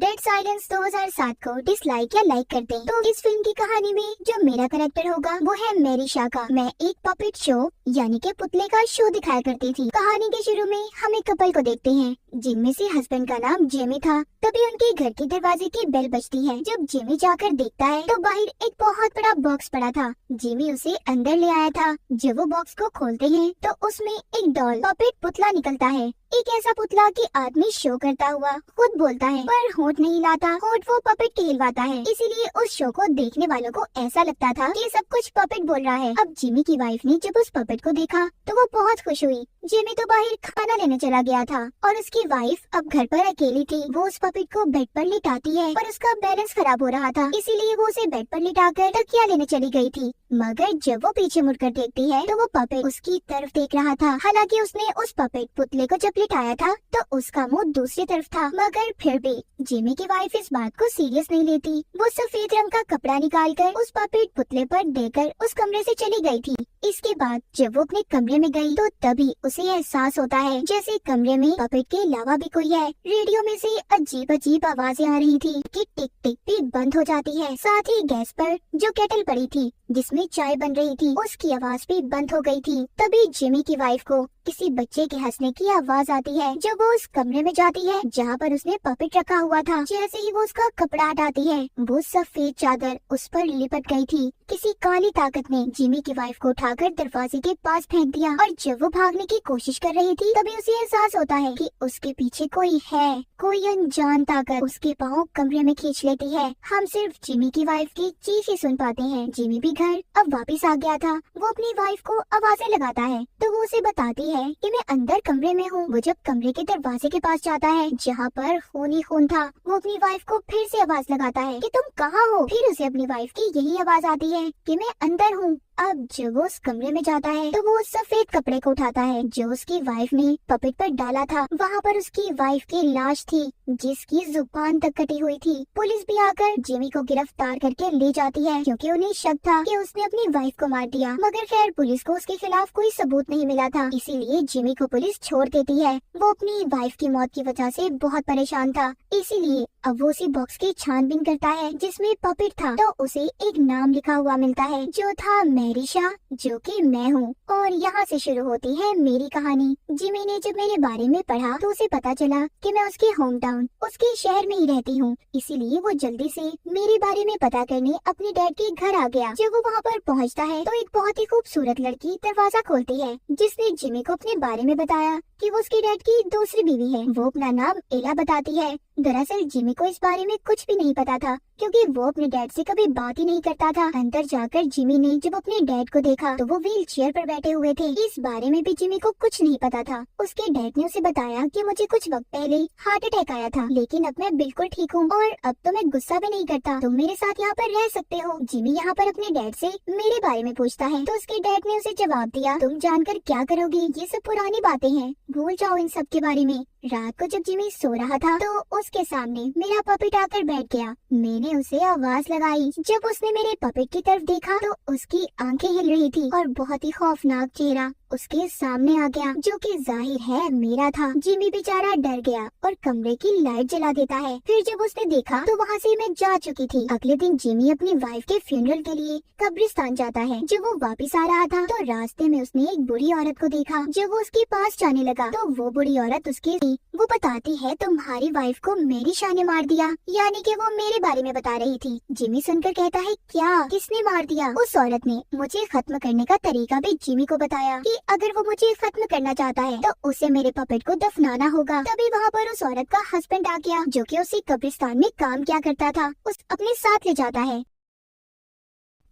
Dead silence 2007 को dislike या like करते हैं। तो इस फिल्म की कहानी में जो मेरा कैरेक्टर होगा वो है मेरी शाखा। मैं एक पपेट शो यानी के पुतले का शो दिखाया करती थी। कहानी के शुरू में हम एक कपल को देखते हैं जिनमें से हस्बैंड का नाम जेमी था। तभी उनके घर के दरवाजे की बेल बजती है। जब जेमी जाकर देखता है तो बाहर एक बहुत बड़ा बॉक्स पड़ा था। जेमी उसे अंदर ले आया था। जब वो बॉक्स को खोलते हैं तो उसमें एक डॉल पपेट पुतला निकलता है। एक ऐसा पुतला कि आदमी शो करता हुआ खुद बोलता है पर होंठ नहीं लाता। होंठ वो पपेट के हिलवाता है। इसीलिए उस शो को देखने वालों को ऐसा लगता था कि सब कुछ पपेट बोल रहा है। अब जिमी की वाइफ ने जब उस पपेट को देखा तो वो बहुत खुश हुई। जिमी तो बाहर खाना लेने चला गया था और उसकी वाइफ अब घर पर अकेली थी। वो उस पपेट को बेड पर लिटाती है पर उसका बैलेंस खराब हो रहा था, इसीलिए वो उसे बेड पर लिटाकर तकिया लेने चली गई थी। मगर जब वो पीछे मुड़कर देखती है तो वो पपेट उसकी तरफ देख रहा था। हालांकि उसने उस पपेट पुतले को जब लिटाया था तो उसका मुंह दूसरी तरफ था। मगर फिर भी जिमी की वाइफ इस बात को सीरियस नहीं लेती। वो सफेद रंग का कपड़ा निकालकर उस पपेट पुतले पर देकर उस कमरे से चली गई थी। इसके बाद जब वो अपने कमरे में गई तो तभी उसे एहसास होता है जैसे कमरे में पपेट के अलावा भी कोई है। रेडियो में से अजीब अजीब आवाजें आ रही थी कि टिक टिक भी बंद हो जाती है। साथ ही गैस पर जो केटल पड़ी थी जिसमें चाय बन रही थी उसकी आवाज भी बंद हो गई थी। तभी जिमी की वाइफ को किसी बच्चे के हंसने की आवाज आती है। जब वो उस कमरे में जाती है जहाँ पर उसने पपेट रखा हुआ था, जैसे ही वो उसका कपड़ा हटाती है वो सफेद चादर उस पर लिपट गई थी। किसी काली ताकत ने जिमी की वाइफ को उठाकर दरवाजे के पास फेंक दिया और जब वो भागने की कोशिश कर रही थी तभी उसे एहसास होता है कि उसके पीछे कोई है। कोई अनजान ताकत उसके पाँव कमरे में खींच लेती है। हम सिर्फ जिमी की वाइफ की चीख ही सुन पाते हैं। जिमी भी घर अब वापस आ गया था। वो अपनी वाइफ को आवाजें लगाता है तो वो उसे बताती है कि मैं अंदर कमरे में हूँ। वो जब कमरे के दरवाजे के पास जाता है जहाँ पर खून ही खून था, वो अपनी वाइफ को फिर से आवाज लगाता है कि तुम कहाँ हो। फिर उसे अपनी वाइफ की यही आवाज आती है कि मैं अंदर हूँ। अब जब वो उस कमरे में जाता है तो वो उस सफेद कपड़े को उठाता है जो उसकी वाइफ ने पपेट पर डाला था। वहाँ पर उसकी वाइफ की लाश थी जिसकी जुबान तक कटी हुई थी। पुलिस भी आकर जिमी को गिरफ्तार करके ले जाती है क्योंकि उन्हें शक था कि उसने अपनी वाइफ को मार दिया। मगर खैर पुलिस को उसके खिलाफ कोई सबूत नहीं मिला था, इसीलिए जिमी को पुलिस छोड़ देती है। वो अपनी वाइफ की मौत की वजह से बहुत परेशान था, इसीलिए अब वो उसी बॉक्स की छानबीन करता है जिसमें पपेट था। तो उसे एक नाम लिखा हुआ मिलता है जो था मेरिशा, जो कि मैं हूँ। और यहाँ से शुरू होती है मेरी कहानी। जिमी ने जब मेरे बारे में पढ़ा तो उसे पता चला कि मैं उसके होम टाउन उसके शहर में ही रहती हूँ, इसीलिए वो जल्दी से मेरे बारे में पता करने अपने डैड के घर आ गया। जब वो वहाँ पर पहुँचता है तो एक बहुत ही खूबसूरत लड़की दरवाजा खोलती है जिसने जिमी को अपने बारे में बताया कि वो उसके डैड की दूसरी बीवी है। वो अपना नाम एला बताती है। दरअसल जिमी को इस बारे में कुछ भी नहीं पता था क्योंकि वो अपने डैड से कभी बात ही नहीं करता था। अंदर जाकर जिमी ने जब अपने डैड को देखा तो वो व्हील चेयर पर बैठे हुए थे। इस बारे में भी जिमी को कुछ नहीं पता था। उसके डैड ने उसे बताया कि मुझे कुछ वक्त पहले हार्ट अटैक आया था लेकिन अब मैं बिल्कुल ठीक हूँ और अब तो मैं गुस्सा भी नहीं करता। तुम मेरे साथ यहाँ पर रह सकते हो। जिमी यहाँ पर अपने डैड से मेरे बारे में पूछता है तो उसके डैड ने उसे जवाब दिया, तुम जानकर क्या करोगी, ये सब पुरानी बातें हैं, भूल जाओ इन सब के बारे में। रात को जब जिमी सो रहा था तो उसके सामने मेरा पपेट आकर बैठ गया। मैंने उसे आवाज लगाई। जब उसने मेरे पपेट की तरफ देखा तो उसकी आंखें हिल रही थी और बहुत ही खौफनाक चेहरा उसके सामने आ गया जो कि जाहिर है मेरा था। जिमी बेचारा डर गया और कमरे की लाइट जला देता है। फिर जब उसने देखा तो वहाँ से मैं जा चुकी थी। अगले दिन जिमी अपनी वाइफ के फ्यूनरल के लिए कब्रिस्तान जाता है। जब वो वापस आ रहा था तो रास्ते में उसने एक बुरी औरत को देखा। जब वो उसके पास जाने लगा तो वो बुरी औरत उसके वो बताती है तुम्हारी वाइफ को मेरिशा ने मार दिया, यानी कि वो मेरे बारे में बता रही थी। जिमी सुनकर कहता है क्या, किसने मार दिया? उस औरत ने मुझे खत्म करने का तरीका भी जिमी को बताया कि अगर वो मुझे खत्म करना चाहता है तो उसे मेरे पपेट को दफनाना होगा। तभी वहाँ पर उस औरत का हस्बैंड आ गया जो कि उसी कब्रिस्तान में काम किया करता था, उस अपने साथ ले जाता है।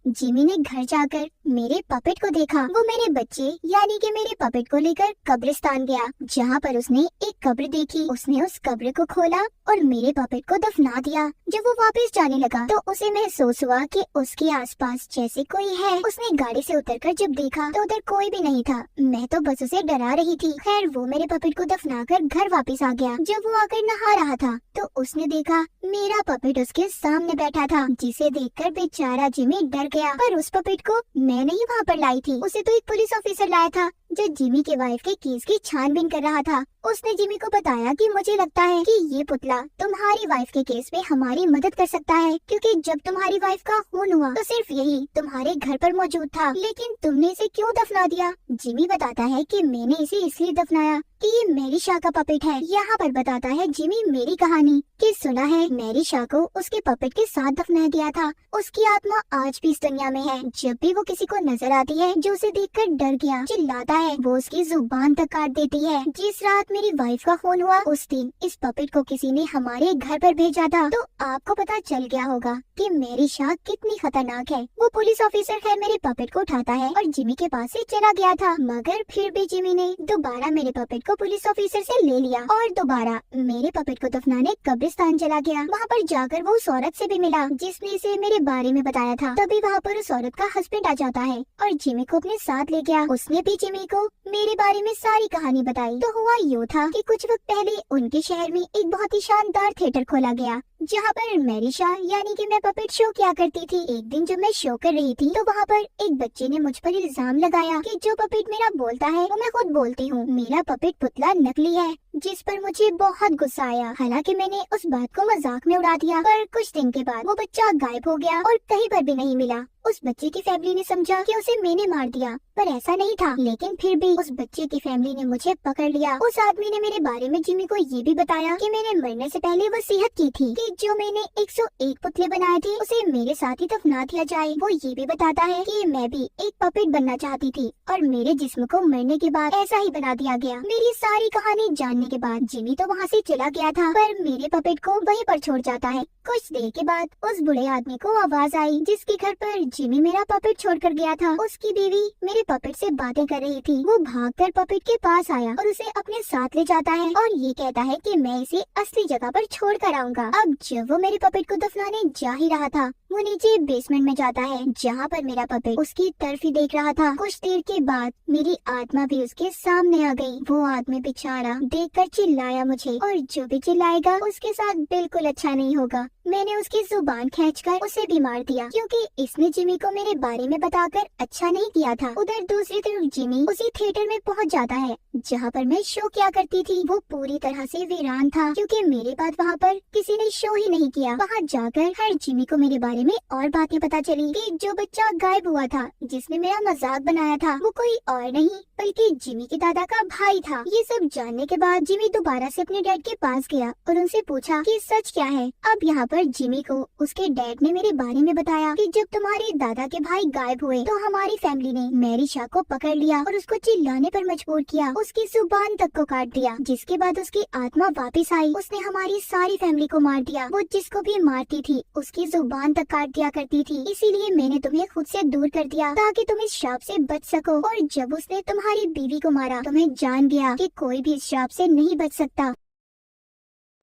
जिमी ने घर जाकर मेरे पपेट को देखा। वो मेरे बच्चे यानी कि मेरे पपेट को लेकर कब्रिस्तान गया जहाँ पर उसने एक कब्र देखी। उसने उस कब्र को खोला और मेरे पपेट को दफना दिया। जब वो वापस जाने लगा तो उसे महसूस हुआ कि उसके आसपास जैसे कोई है। उसने गाड़ी से उतरकर जब देखा तो उधर कोई भी नहीं था। मैं तो बस उसे डरा रही थी। खैर वो मेरे पपेट को दफनाकर घर वापस आ गया। जब वो आकर नहा रहा था तो उसने देखा मेरा पपेट उसके सामने बैठा था, जिसे देखकर बेचारा जिमी डर गया। पर उस पपेट को मैं नहीं वहाँ पर लाई थी, उसे तो एक पुलिस ऑफिसर लाया था। जो जिमी के वाइफ के केस की छानबीन कर रहा था। उसने जिमी को बताया कि मुझे लगता है कि ये पुतला तुम्हारी वाइफ के केस में हमारी मदद कर सकता है, क्योंकि जब तुम्हारी वाइफ का खून हुआ तो सिर्फ यही तुम्हारे घर पर मौजूद था, लेकिन तुमने इसे क्यों दफना दिया। जिमी बताता है कि मैंने इसे इसलिए दफनाया कि ये मैरी शाह का पपेट है। यहाँ पर बताता है जिमी मेरी कहानी कि सुना है मैरी शाह को उसके पपेट के साथ दफनाया गया था। उसकी आत्मा आज भी इस दुनिया में है। जब भी वो किसी को नजर आती है जो उसे देखकर डर गया चिल्लाता है, वो उसकी जुबान तक काट देती है। जिस रात मेरी वाइफ का खून हुआ उस दिन इस पपेट को किसी ने हमारे घर पर भेजा था, तो आपको पता चल गया होगा कि मैरी शाह कितनी खतरनाक है। वो पुलिस ऑफिसर है मेरे पपेट को उठाता है और जिमी के पास से चला गया था, मगर फिर भी जिमी ने दोबारा मेरे पपेट को पुलिस ऑफिसर से ले लिया और दोबारा मेरे पपेट को दफनाने कब्रिस्तान चला गया। वहाँ पर जाकर वो उस औरत से भी मिला जिसने इसे मेरे बारे में बताया था। तभी वहाँ पर उस औरत का हस्बैंड आ जाता है और जिमी को अपने साथ ले गया। उसने भी जिमी को मेरे बारे में सारी कहानी बताई। तो हुआ यूँ था कि कुछ वक्त पहले उनके शहर में एक बहुत ही शानदार थिएटर खोला गया जहाँ पर मैरी शाह यानी कि मैं पपेट शो किया करती थी। एक दिन जब मैं शो कर रही थी तो वहाँ पर एक बच्चे ने मुझ पर इल्जाम लगाया कि जो पपेट मेरा बोलता है वो मैं खुद बोलती हूँ। मेरा पपेट पुतला नकली है, जिस पर मुझे बहुत गुस्सा आया। हालांकि मैंने उस बात को मजाक में उड़ा दिया, पर कुछ दिन के बाद वो बच्चा गायब हो गया और कहीं पर भी नहीं मिला। उस बच्चे की फैमिली ने समझा कि उसे मैंने मार दिया, पर ऐसा नहीं था। लेकिन फिर भी उस बच्चे की फैमिली ने मुझे पकड़ लिया। उस आदमी ने मेरे बारे में जिमी को ये भी बताया कि मैंने मरने से पहले वसीयत की थी कि जो मैंने 101 पुतले बनाए थे उसे मेरे साथ ही दफना दिया जाए। वो ये भी बताता है कि मैं भी एक पपेट बनना चाहती थी और मेरे जिस्म को मरने के बाद ऐसा ही बना दिया गया। मेरी सारी कहानी जानने के बाद जिमी तो वहाँ से चला गया था, पर मेरे पपेट को वहीं पर छोड़ जाता है। कुछ देर के बाद उस बूढ़े आदमी को आवाज आई जिसके घर पर जिमी मेरा पपेट छोड़कर गया था। उसकी बीवी मेरे पपेट से बातें कर रही थी। वो भागकर पपेट के पास आया और उसे अपने साथ ले जाता है और ये कहता है कि मैं इसे असली जगह पर छोड़ कर आऊंगा। अब जब वो मेरे पपेट को दफनाने जा ही रहा था, वो नीचे बेसमेंट में जाता है जहाँ पर मेरा पपेट उसकी तरफ ही देख रहा था। कुछ देर के बाद मेरी आत्मा भी उसके सामने आ गई। वो आदमी बेचारा देखकर चिल्लाया मुझे, और जो भी चिल्लाएगा उसके साथ बिल्कुल अच्छा नहीं होगा। मैंने उसकी जुबान खींचकर उसे भी मार दिया, क्योंकि इसने जिमी को मेरे बारे में बताकर अच्छा नहीं किया था। उधर दूसरी तरफ जिमी उसी थिएटर में पहुंच जाता है जहाँ पर मैं शो किया करती थी। वो पूरी तरह से वीरान था, क्योंकि मेरे बाद वहाँ पर किसी ने शो ही नहीं किया। वहाँ जाकर हर जिमी को मेरे बारे में और बातें पता चली कि जो बच्चा गायब हुआ था जिसने मेरा मजाक बनाया था वो कोई और नहीं बल्कि जिमी के दादा का भाई था। ये सब जानने के बाद जिमी दोबारा से अपने डैड के पास गया और उनसे पूछा कि सच क्या है। अब यहाँ पर जिमी को उसके डैड ने मेरे बारे में बताया कि जब तुम्हारे दादा के भाई गायब हुए तो हमारी फैमिली ने मैरी शाह को पकड़ लिया और उसको चिल्लाने पर मजबूर किया, उसकी जुबान तक को काट दिया। जिसके बाद उसकी आत्मा वापस आई, उसने हमारी सारी फैमिली को मार दिया। वो जिसको भी मारती थी उसकी जुबान तक काट दिया करती थी। इसीलिए मैंने तुम्हें खुद से दूर कर दिया ताकि तुम इस श्राप से बच सको। और जब उसने तुम्हारी बीवी को मारा तो मैं जान गया कि कोई भी इस श्राप से नहीं बच सकता।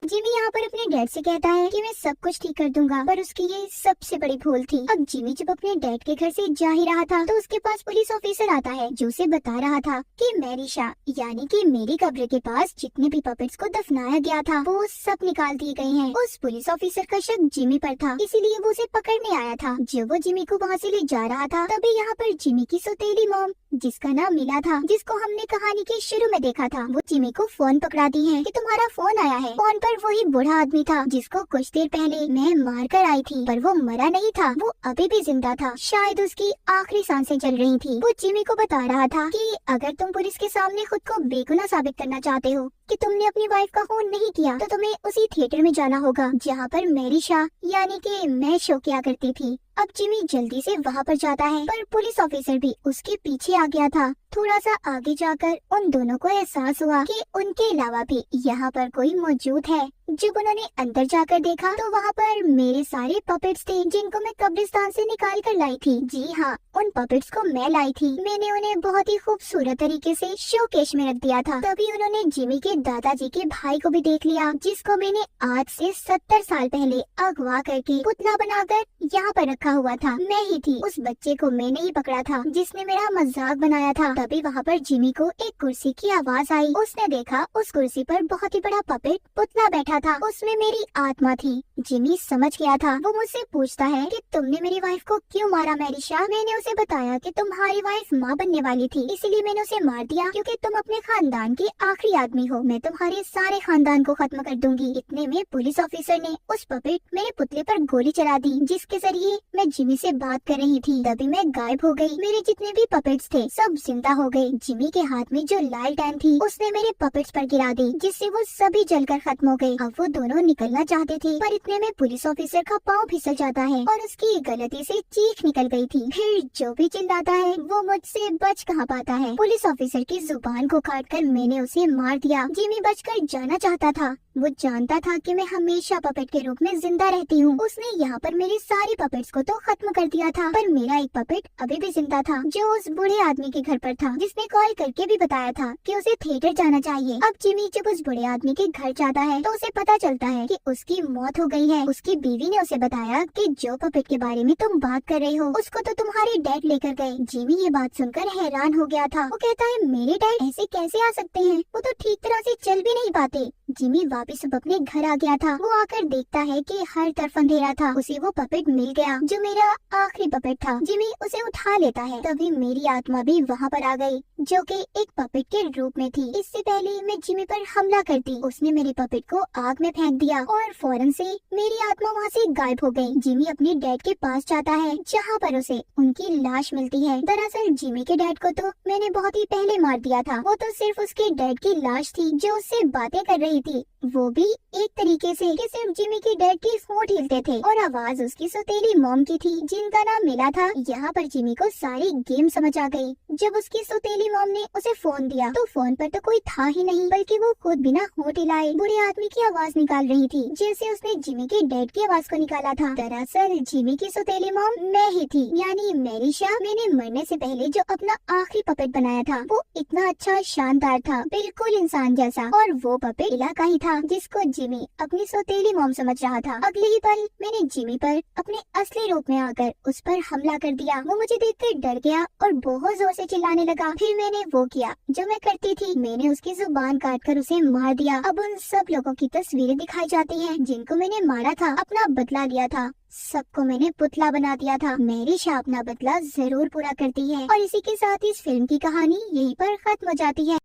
जिमी यहाँ पर अपने डैड से कहता है कि मैं सब कुछ ठीक कर दूंगा, पर उसकी ये सबसे बड़ी भूल थी। अब जिमी जब अपने डैड के घर से जा ही रहा था तो उसके पास पुलिस ऑफिसर आता है जो उसे बता रहा था कि मैरी शाह यानी कि मेरी कब्र के पास जितने भी पपेट्स को दफनाया गया था वो सब निकाल दिए गए हैं। उस पुलिस ऑफिसर का शक जिमी पर था, इसीलिए वो उसे पकड़ने आया था। जब वो जिमी को वहाँ से ले जा रहा था तभी यहाँ पर जिमी की सौतेली मॉम, जिसका नाम मिला था, जिसको हमने कहानी के शुरू में देखा था, वो जिमी को फोन पकड़ाती है कि तुम्हारा फोन आया है। फोन पर वही बूढ़ा आदमी था जिसको कुछ देर पहले मैं मार कर आई थी, पर वो मरा नहीं था, वो अभी भी जिंदा था। शायद उसकी आखिरी सांसें चल रही थी। वो जिमी को बता रहा था कि अगर तुम पुलिस के सामने खुद को बेगुनाह साबित करना चाहते हो कि तुमने अपनी वाइफ का खून नहीं किया, तो तुम्हें उसी थिएटर में जाना होगा जहाँ पर मैरी शाह यानी कि मैं शो किया करती थी। अब जिमी जल्दी से वहाँ पर जाता है, पर पुलिस ऑफिसर भी उसके पीछे आ गया था। थोड़ा सा आगे जाकर उन दोनों को एहसास हुआ कि उनके अलावा भी यहाँ पर कोई मौजूद है। जब उन्होंने अंदर जाकर देखा तो वहाँ पर मेरे सारे पपेट्स थे जिनको मैं कब्रिस्तान से निकाल कर लाई थी। जी हाँ, उन पपेट्स को मैं लाई थी। मैंने उन्हें बहुत ही खूबसूरत तरीके से शोकेस में रख दिया था। तभी उन्होंने जिमी के दादाजी के भाई को भी देख लिया, जिसको मैंने आज से 70 साल पहले अगवा करके पुतला बनाकर यहाँ पर रखा हुआ था। मैं ही थी, उस बच्चे को मैंने ही पकड़ा था जिसने मेरा मजाक बनाया था। तभी वहाँ पर जिमी को एक कुर्सी की आवाज आई। उसने देखा उस कुर्सी पर बहुत ही बड़ा पपेट पुतला बैठा रहा था उसमें मेरी आत्मा थी। जिमी समझ गया था। वो मुझसे पूछता है कि तुमने मेरी वाइफ को क्यों मारा मैरिशा? मैंने उसे बताया कि तुम्हारी वाइफ माँ बनने वाली थी, इसीलिए मैंने उसे मार दिया क्योंकि तुम अपने खानदान के आखिरी आदमी हो। मैं तुम्हारे सारे खानदान को खत्म कर दूंगी। इतने में पुलिस ऑफिसर ने उस पपेट मेरे पुतले पर गोली चला दी, जिसके जरिए मैं जिमी से बात कर रही थी। तभी मैं गायब हो गई। मेरे जितने भी पपेट्स थे सब जिंदा हो गए। जिमी के हाथ में जो लालटेन थी उसने मेरे पपेट्स पर गिरा दी, जिससे वो सभी जलकर खत्म हो गए। अब वो दोनों निकलना चाहते थे, पर इतने में पुलिस ऑफिसर का पाँव फिसल जाता है और उसकी गलती से चीख निकल गई थी। फिर जो भी चिल्लाता है वो मुझसे बच कहाँ पाता है। पुलिस ऑफिसर की जुबान को काटकर मैंने उसे मार दिया। जिमी बचकर जाना चाहता था। वो जानता था कि मैं हमेशा पपेट के रूप में जिंदा रहती हूँ। उसने यहाँ पर मेरे सारे पपेट्स को तो खत्म कर दिया था, पर मेरा एक पपेट अभी भी जिंदा था, जो उस बूढ़े आदमी के घर पर था, जिसने कॉल करके भी बताया था कि उसे थिएटर जाना चाहिए। अब जिमी जब उस बूढ़े आदमी के घर जाता है तो उसे पता चलता है कि उसकी मौत हो गई है। उसकी बीवी ने उसे बताया कि जो पपेट के बारे में तुम बात कर रहे हो उसको तो तुम्हारे डैड लेकर गए। जिमी ये बात सुनकर हैरान हो गया था। वो कहता है मेरे डैड ऐसे कैसे आ सकते हैं? वो तो ठीक तरह से चल भी नहीं पाते। जिमी वापस अपने घर आ गया था। वो आकर देखता है कि हर तरफ अंधेरा था। उसे वो पपेट मिल गया जो मेरा आखिरी पपेट था। जिमी उसे उठा लेता है। तभी मेरी आत्मा भी वहाँ पर आ गई, जो कि एक पपेट के रूप में थी। इससे पहले मैं जिमी पर हमला करती, उसने मेरे पपेट को आग में फेंक दिया और फौरन से मेरी आत्मा वहाँ से गायब हो गई। जिमी अपने डैड के पास जाता है, जहाँ पर उसे उनकी लाश मिलती है। दरअसल जिमी के डैड को तो मैंने बहुत ही पहले मार दिया था। वो तो सिर्फ उसके डैड की लाश थी जो उससे बातें कर रही थी, वो भी एक तरीके से कि सिर्फ जिमी के डैड के होंठ हिलते थे और आवाज उसकी सौतेली मॉम की थी, जिनका नाम मिला था। यहाँ पर जिमी को सारी गेम समझ आ गई। जब उसकी सौतेली मॉम ने उसे फोन दिया तो फोन पर तो कोई था ही नहीं, बल्कि वो खुद बिना होंठ हिलाए बूढ़े आदमी की आवाज निकाल रही थी, जैसे उसने जिमी के डैड की आवाज को निकाला था। दरअसल जिमी की सौतेली मॉम मैं ही थी, यानी मैरिशा। मैंने मरने से पहले जो अपना आखिरी पपेट बनाया था वो इतना अच्छा शानदार था, बिल्कुल इंसान जैसा, और वो पपेट इलाका ही था जिसको जिमी अपनी सौतेली मॉम समझ रहा था। अगले ही पल मैंने जिमी पर अपने असली रूप में आकर उस पर हमला कर दिया। वो मुझे देखकर डर गया और बहुत जोर से चिल्लाने लगा। फिर मैंने वो किया जो मैं करती थी, मैंने उसकी जुबान काटकर उसे मार दिया। अब उन सब लोगों की तस्वीरें दिखाई जाती हैं जिनको मैंने मारा था, अपना बदला लिया था। सबको मैंने पुतला बना दिया था। मैरिशा अपना बदला जरूर पूरा करती है। और इसी के साथ इस फिल्म की कहानी यहीं पर खत्म हो जाती है।